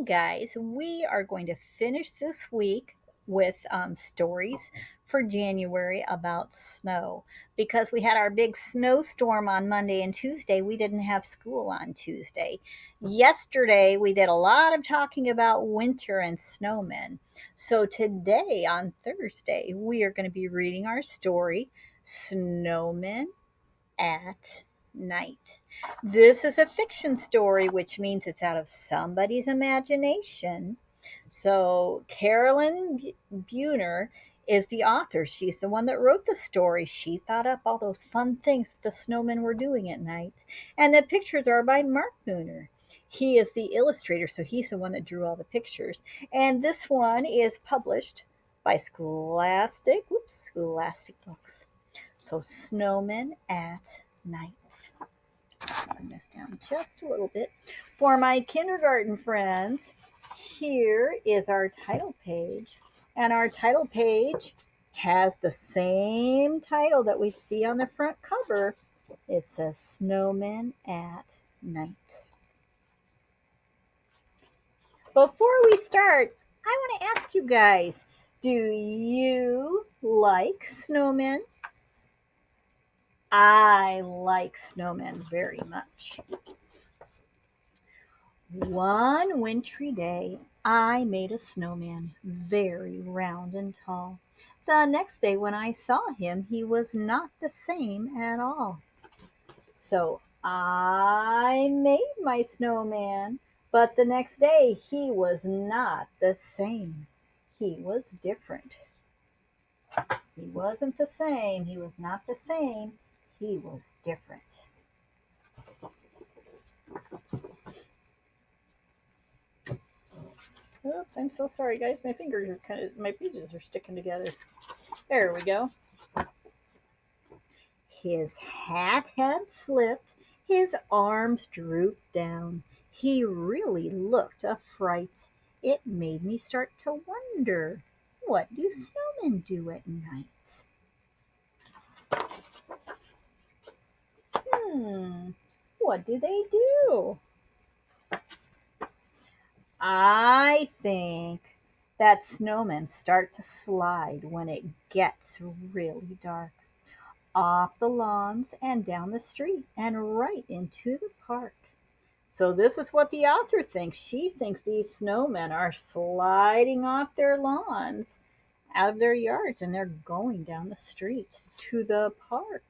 guys, we are going to finish this week with stories for January about snow because we had our big snowstorm on Monday and Tuesday. We didn't have school on Tuesday. Yesterday, we did a lot of talking about winter and snowmen. So today, on Thursday, we are going to be reading our story, Snowmen at Night. This is a fiction story, which means it's out of somebody's imagination. So, Carolyn Buhner is the author. She's the one that wrote the story. She thought up all those fun things that the snowmen were doing at night. And the pictures are by Mark Buhner. He is the illustrator, so he's the one that drew all the pictures. And this one is published by Scholastic Books. So, Snowmen at Night. Bring this down just a little bit. For my kindergarten friends, here is our title page. And our title page has the same title that we see on the front cover. It says Snowmen at Night. Before we start, I want to ask you guys, do you like snowmen? I like snowmen very much. One wintry day, I made a snowman very round and tall. The next day, when I saw him, he was not the same at all. So I made my snowman, but the next day, he was not the same. He was different. He wasn't the same. He was not the same. He was different. Oops, I'm so sorry, guys. My fingers are my pages are sticking together. There we go. His hat had slipped. His arms drooped down. He really looked a fright. It made me start to wonder, what do snowmen do at night? What do they do? I think that snowmen start to slide when it gets really dark. Off the lawns and down the street and right into the park. So, this is what the author thinks. She thinks these snowmen are sliding off their lawns, out of their yards, and they're going down the street to the park.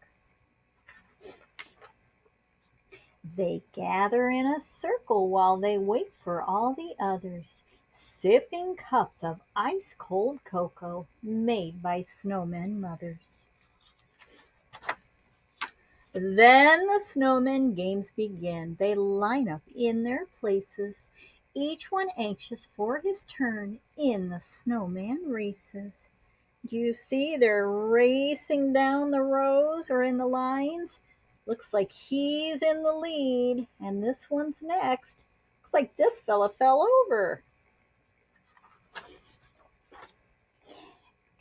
They gather in a circle while they wait for all the others, sipping cups of ice cold cocoa made by snowmen mothers. Then the snowmen games begin. They line up in their places, each one anxious for his turn in the snowman races. Do you see they're racing down the rows or in the lines? Looks like he's in the lead, and this one's next. Looks like this fella fell over.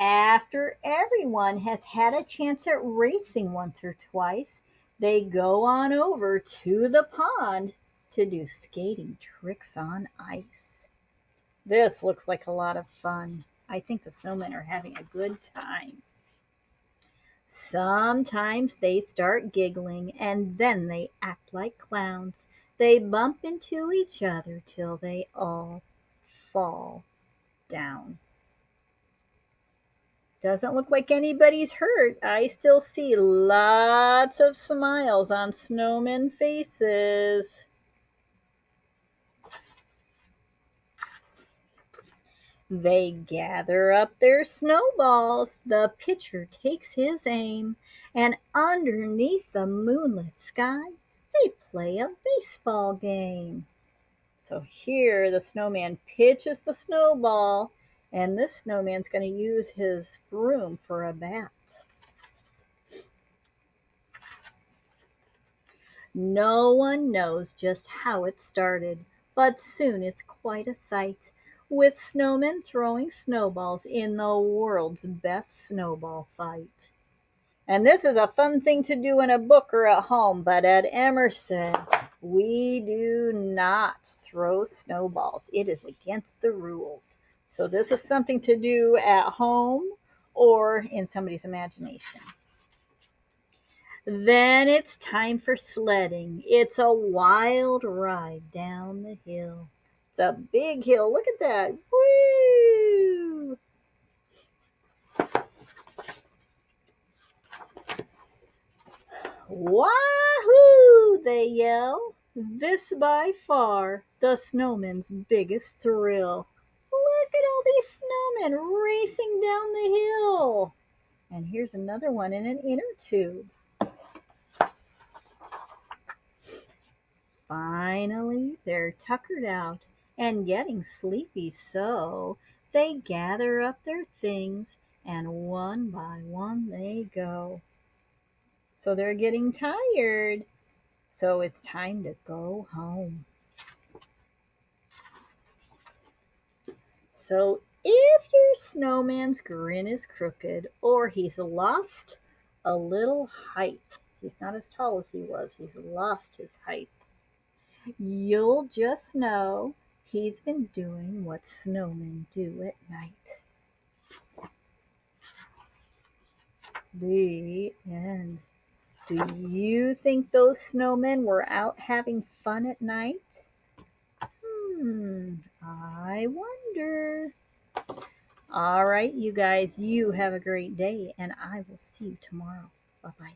After everyone has had a chance at racing once or twice, they go on over to the pond to do skating tricks on ice. This looks like a lot of fun. I think the snowmen are having a good time. Sometimes they start giggling and then they act like clowns. They bump into each other till they all fall down. Doesn't look like anybody's hurt. I still see lots of smiles on snowmen faces. They gather up their snowballs. The pitcher takes his aim, and underneath the moonlit sky, they play a baseball game. So here the snowman pitches the snowball, and this snowman's going to use his broom for a bat. No one knows just how it started, but soon it's quite a sight, with snowmen throwing snowballs in the world's best snowball fight. And this is a fun thing to do in a book or at home, but at Emerson, We do not throw snowballs. It is against the rules. So this is something to do at home or in somebody's imagination. Then it's time for sledding. It's a wild ride down the hill. It's a big hill. Look at that. Woo! Wahoo! They yell. This by far the snowman's biggest thrill. Look at all these snowmen racing down the hill. And here's another one in an inner tube. Finally, they're tuckered out and getting sleepy, so they gather up their things and one by one they go. So they're getting tired, so it's time to go home. So if your snowman's grin is crooked or he's lost a little height, he's not as tall as he was, he's lost his height, you'll just know he's been doing what snowmen do at night. The end. Do you think those snowmen were out having fun at night? I wonder. All right, you guys, you have a great day, and I will see you tomorrow. Bye bye.